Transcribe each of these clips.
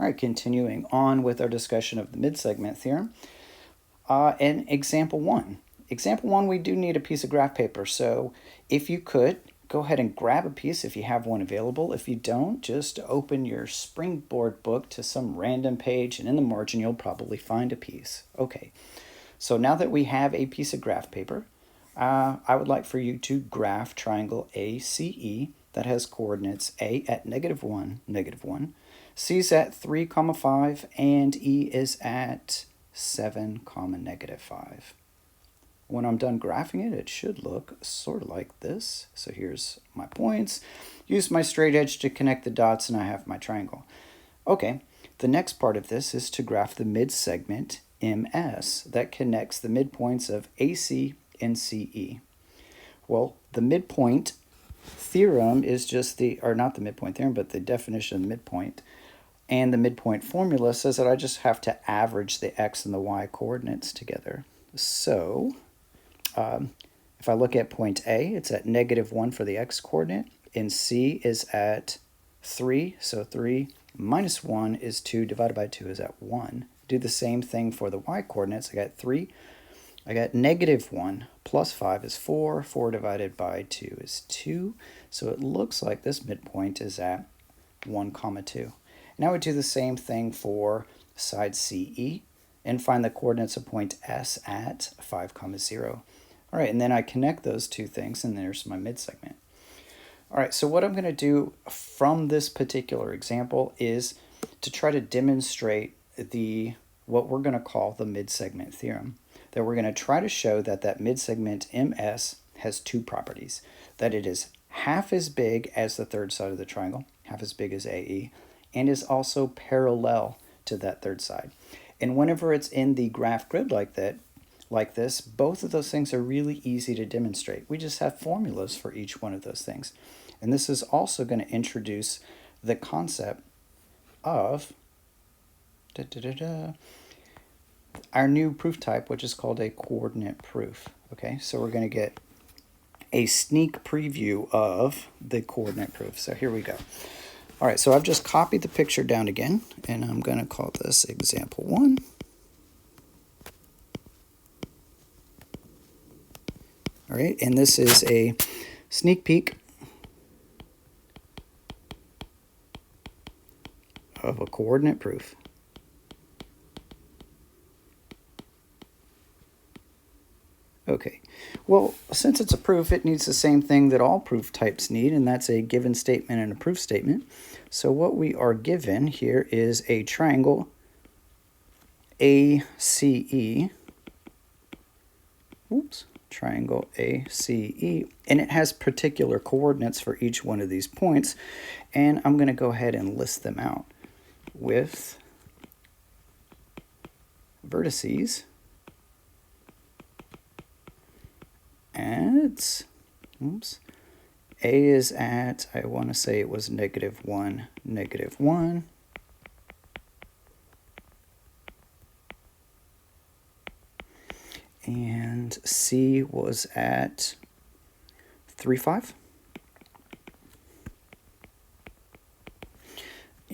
All right, continuing on with our discussion of the midsegment theorem. In example 1. Example 1, we do need a piece of graph paper. So if you could, go ahead and grab a piece if you have one available. If you don't, just open your Springboard book to some random page, and in the margin, you'll probably find a piece. Okay, so now that we have a piece of graph paper, I would like for you to graph triangle ACE that has coordinates A at -1, -1. C is at 3, 5, and E is at 7, -5. When I'm done graphing it, it should look sort of like this. So here's my points. Use my straight edge to connect the dots, and I have my triangle. Okay, the next part of this is to graph the midsegment MS that connects the midpoints of AC and CE. Well, the midpoint theorem is just or not the midpoint theorem, but the definition of the midpoint. And the midpoint formula says that I just have to average the x and the y coordinates together. So if I look at point A, it's at -1 for the x coordinate, and C is at 3, so 3 minus 1 is 2, divided by 2 is at 1. Do the same thing for the y coordinates. I got 3, I got -1 plus 5 is 4, 4 divided by 2 is 2, so it looks like this midpoint is at 1, 2. Now we do the same thing for side CE and find the coordinates of point S at 5, 0. All right, and then I connect those two things, and there's my midsegment. All right, so what I'm going to do from this particular example is to try to demonstrate what we're going to call the midsegment theorem. That we're going to try to show that midsegment MS has two properties. That it is half as big as the third side of the triangle, half as big as AE, and is also parallel to that third side. And whenever it's in the graph grid like this, both of those things are really easy to demonstrate. We just have formulas for each one of those things. And this is also going to introduce the concept of our new proof type, which is called a coordinate proof. Okay, so we're going to get a sneak preview of the coordinate proof. So here we go. All right, so I've just copied the picture down again, and I'm going to call this example 1. All right, and this is a sneak peek of a coordinate proof. Okay, well, since it's a proof, it needs the same thing that all proof types need, and that's a given statement and a proof statement. So what we are given here is a triangle ACE. Oops. Triangle ACE, and it has particular coordinates for each one of these points, and I'm going to go ahead and list them out with vertices at, A is at, I want to say it was -1, -1. And C was at 3, 5.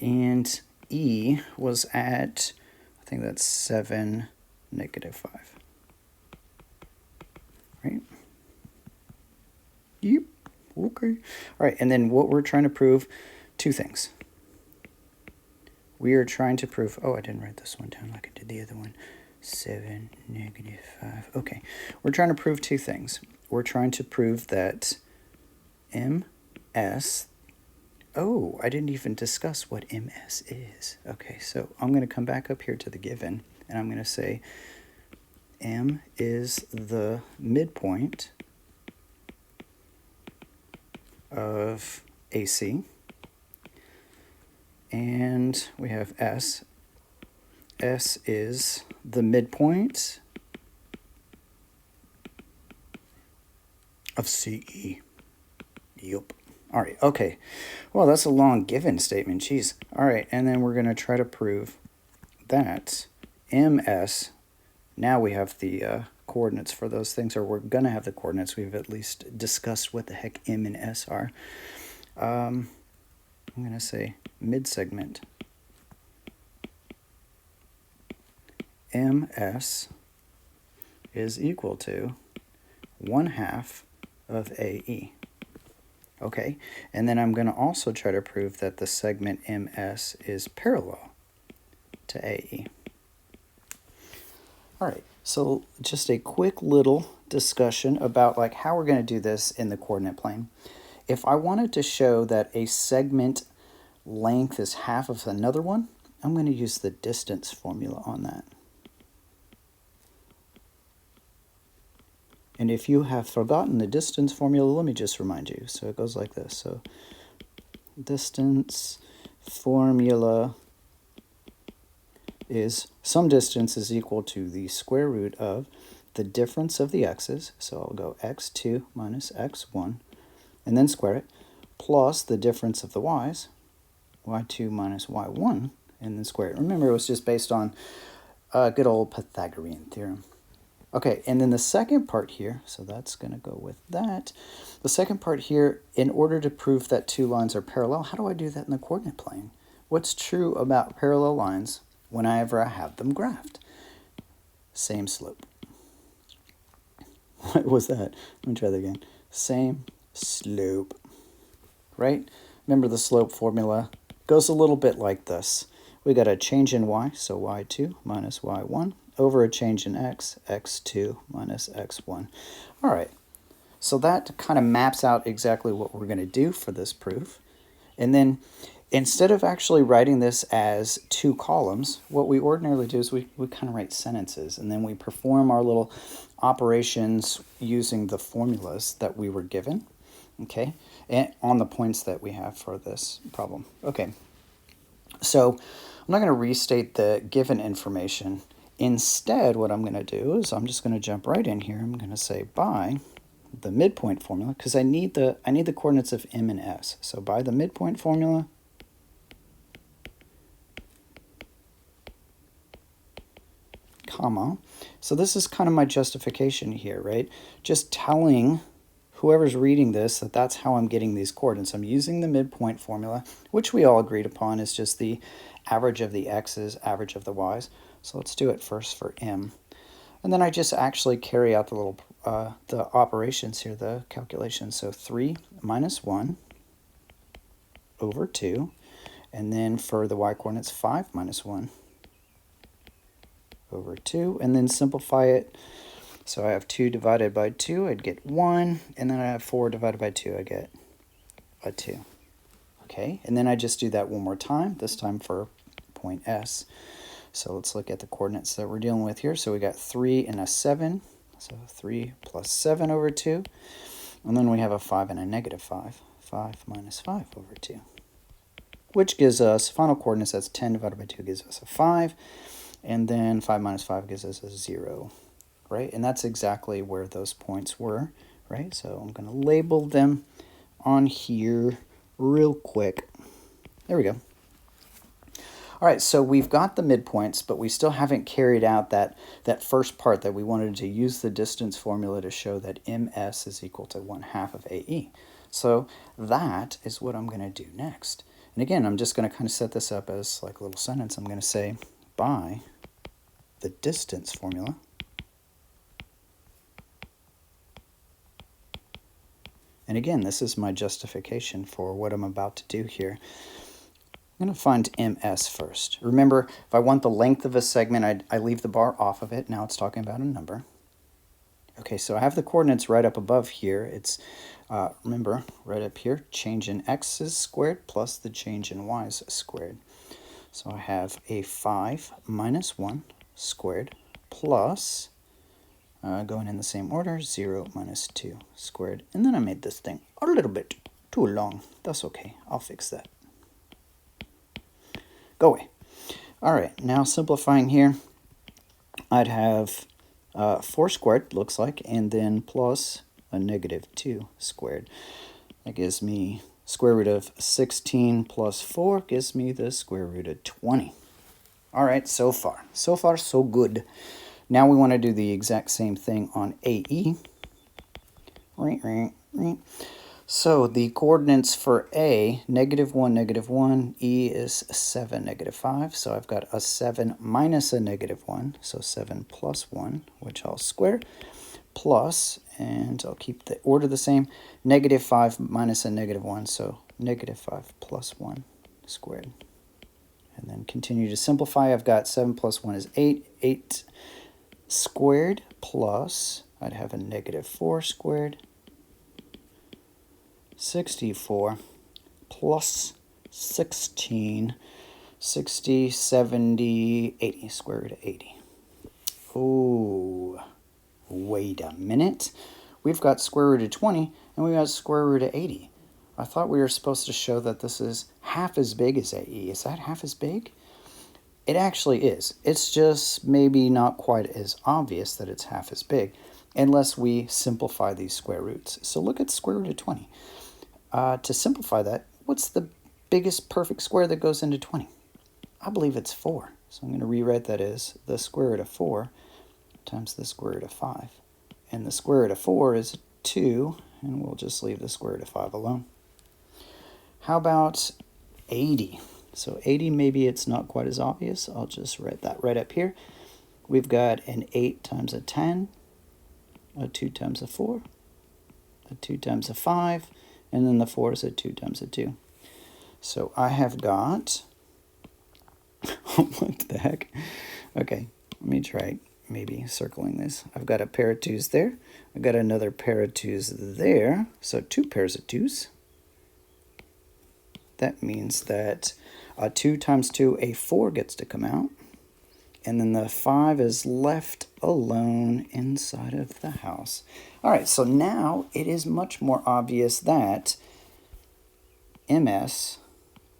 And E was at, I think that's 7, -5. Right? Yep. Okay. All right, and then what we're trying to prove, two things. We are trying to prove, I didn't write this one down like I did the other one. 7, -5. Okay, we're trying to prove two things. We're trying to prove that MS, I didn't even discuss what MS is. Okay, so I'm going to come back up here to the given, and I'm going to say M is the midpoint of AC, and we have S. S is the midpoint of CE. Yup. All right, okay. Well, that's a long given statement, geez. All right, and then we're going to try to prove that MS, now we have the coordinates for those things, or we're going to have the coordinates. We've at least discussed what the heck M and S are. I'm going to say midsegment ms is equal to 1/2 of AE. Okay, and then I'm going to also try to prove that the segment MS is parallel to AE. All right, so just a quick little discussion about like how we're going to do this in the coordinate plane. If I wanted to show that a segment length is half of another one, I'm going to use the distance formula on that. And if you have forgotten the distance formula, let me just remind you. So it goes like this. So distance formula is some distance is equal to the square root of the difference of the x's. So I'll go x2 minus x1 and then square it, plus the difference of the y's, y2 minus y1, and then square it. Remember, it was just based on good old Pythagorean theorem. Okay, and then the second part here, so that's going to go with that. The second part here, in order to prove that two lines are parallel, how do I do that in the coordinate plane? What's true about parallel lines whenever I have them graphed? Same slope. What was that? Let me try that again. Same slope, right? Remember the slope formula goes a little bit like this. We got a change in y, so y2 minus y1, over a change in x, x2 minus x1. All right, so that kind of maps out exactly what we're going to do for this proof. And then instead of actually writing this as two columns, what we ordinarily do is we kind of write sentences, and then we perform our little operations using the formulas that we were given, okay, and on the points that we have for this problem. Okay, so I'm not going to restate the given information. Instead, what I'm going to do is I'm just going to jump right in here. I'm going to say by the midpoint formula, because I need the coordinates of m and s. So by the midpoint formula, comma. So this is kind of my justification here, right? Just telling whoever's reading this that that's how I'm getting these coordinates. I'm using the midpoint formula, which we all agreed upon is just the average of the x's, average of the y's. So let's do it first for m. And then I just actually carry out the little the operations here, the calculations. So 3 minus 1 over 2. And then for the y coordinates, 5 minus 1 over 2. And then simplify it. So I have 2 divided by 2, I'd get 1. And then I have 4 divided by 2, I get a 2. Okay, and then I just do that one more time, this time for point S. So let's look at the coordinates that we're dealing with here. So we got 3 and a 7. So 3 plus 7 over 2. And then we have a 5 and a negative 5. 5 minus 5 over 2. Which gives us final coordinates, that's 10 divided by 2 gives us a 5. And then 5 minus 5 gives us a 0. Right? And that's exactly where those points were. Right? So I'm going to label them on here real quick. There we go. All right, so we've got the midpoints, but we still haven't carried out that first part that we wanted to use the distance formula to show that ms is equal to 1/2 of AE. So that is what I'm going to do next. And again, I'm just going to kind of set this up as like a little sentence. I'm going to say by the distance formula, and again, this is my justification for what I'm about to do here. I'm going to find ms first. Remember, if I want the length of a segment, I leave the bar off of it. Now it's talking about a number. Okay, so I have the coordinates right up above here. It's, remember, right up here, change in x's squared plus the change in y's squared. So I have a 5 minus 1 squared plus, going in the same order, 0 minus 2 squared. And then I made this thing a little bit too long. That's okay. I'll fix that. Go away. All right, now simplifying here, I'd have 4 squared, looks like, and then plus a negative 2 squared. That gives me square root of 16 plus 4 gives me the square root of 20. All right, so far so good. Now we want to do the exact same thing on AE. So the coordinates for A, -1, -1, E is 7, -5. So I've got a 7 minus a -1, so 7 plus 1, which I'll square, plus, and I'll keep the order the same, -5 minus a -1, so -5 plus 1 squared. And then continue to simplify. I've got 7 plus 1 is 8. 8 squared plus, I'd have a -4 squared. 64 plus 16, 60, 70, 80, square root of 80. Oh, wait a minute. We've got square root of 20 and we've got square root of 80. I thought we were supposed to show that this is half as big as AE. Is that half as big? It actually is. It's just maybe not quite as obvious that it's half as big unless we simplify these square roots. So look at square root of 20. To simplify that, what's the biggest perfect square that goes into 20? I believe it's 4. So I'm going to rewrite that as the square root of 4 times the square root of 5. And the square root of 4 is 2, and we'll just leave the square root of 5 alone. How about 80? So 80, maybe it's not quite as obvious. I'll just write that right up here. We've got an 8 times a 10, a 2 times a 4, a 2 times a 5, and then the 4 is a 2 times a 2. So I have got, what the heck? Okay, let me try maybe circling this. I've got a pair of 2's there. I've got another pair of 2's there. So 2 pairs of 2's. That means that a 2 times 2, a 4 gets to come out. And then the 5 is left alone inside of the house. All right, so now it is much more obvious that MS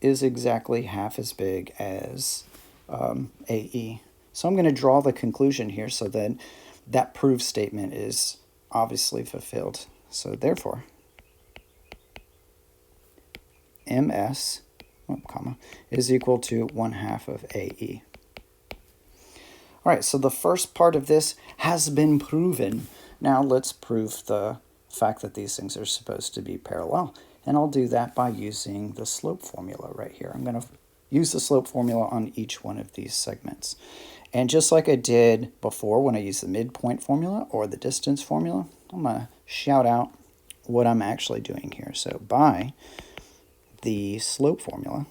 is exactly half as big as AE. So I'm going to draw the conclusion here so that that proof statement is obviously fulfilled. So therefore, MS, is equal to 1/2 of AE. All right, so the first part of this has been proven. Now let's prove the fact that these things are supposed to be parallel. And I'll do that by using the slope formula right here. I'm going to use the slope formula on each one of these segments. And just like I did before when I used the midpoint formula or the distance formula, I'm going to shout out what I'm actually doing here. So by the slope formula,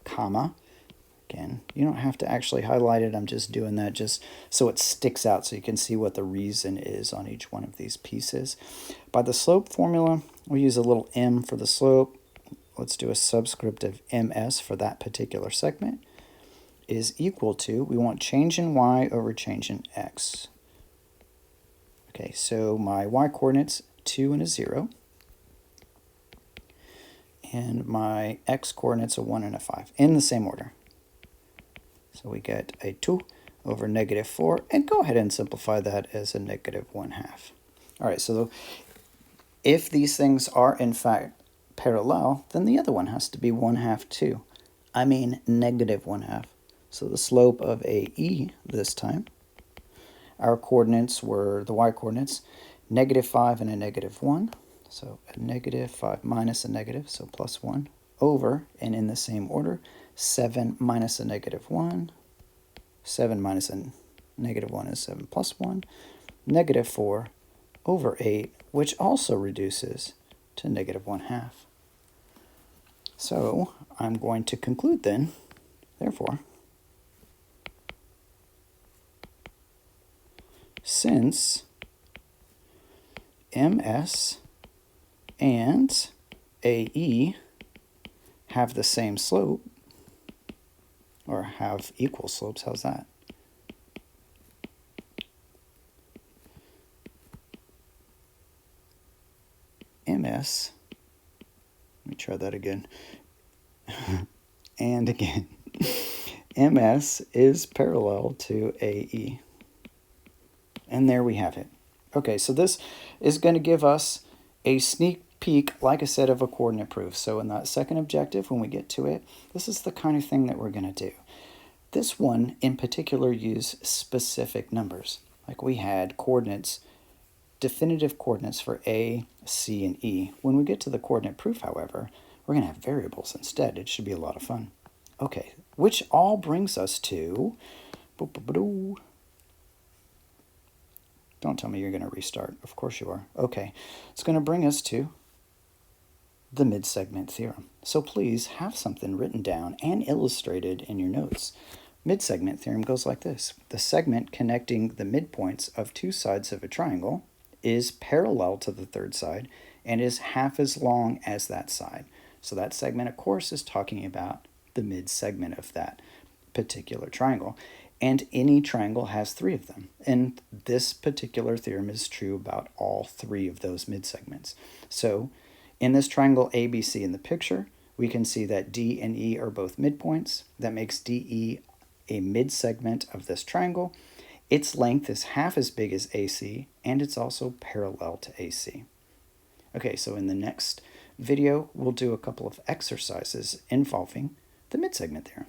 comma, again, you don't have to actually highlight it. I'm just doing that just so it sticks out so you can see what the reason is on each one of these pieces. By the slope formula, we'll use a little m for the slope. Let's do a subscript of ms for that particular segment is equal to, we want change in y over change in x. Okay, so my y coordinates 2 and a 0. And my x coordinates a 1 and a 5 in the same order. So we get a 2 over -4, and go ahead and simplify that as a -1/2. All right, so if these things are in fact parallel, then the other one has to be 1/2 too. I mean -1/2. So the slope of AE this time, our coordinates were the y coordinates, -5 and a -1. So a -5 minus a negative, so plus 1, over, and in the same order, 7 minus a -1. 7 minus a -1 is 7 plus 1. -4 over 8, which also reduces to -1/2. So I'm going to conclude then, therefore, since MS and AE have the same slope, or have equal slopes, how's that? MS, let me try that again, and again, MS is parallel to AE. And there we have it. Okay, so this is going to give us a sneak peek, like I said, of a coordinate proof. So in that second objective, when we get to it, this is the kind of thing that we're going to do. This one in particular used specific numbers. Like we had coordinates definitive coordinates for A, C, and E. When we get to the coordinate proof, however, we're going to have variables instead. It should be a lot of fun. Okay, which all brings us to... Don't tell me you're going to restart. Of course you are. Okay, it's going to bring us to the midsegment theorem. So please have something written down and illustrated in your notes. Midsegment theorem goes like this. The segment connecting the midpoints of two sides of a triangle is parallel to the third side and is half as long as that side. So that segment, of course, is talking about the midsegment of that particular triangle. And any triangle has three of them. And this particular theorem is true about all three of those midsegments. So in this triangle ABC in the picture, we can see that D and E are both midpoints. That makes DE a midsegment of this triangle. Its length is half as big as AC, and it's also parallel to AC. Okay, so in the next video, we'll do a couple of exercises involving the midsegment theorem.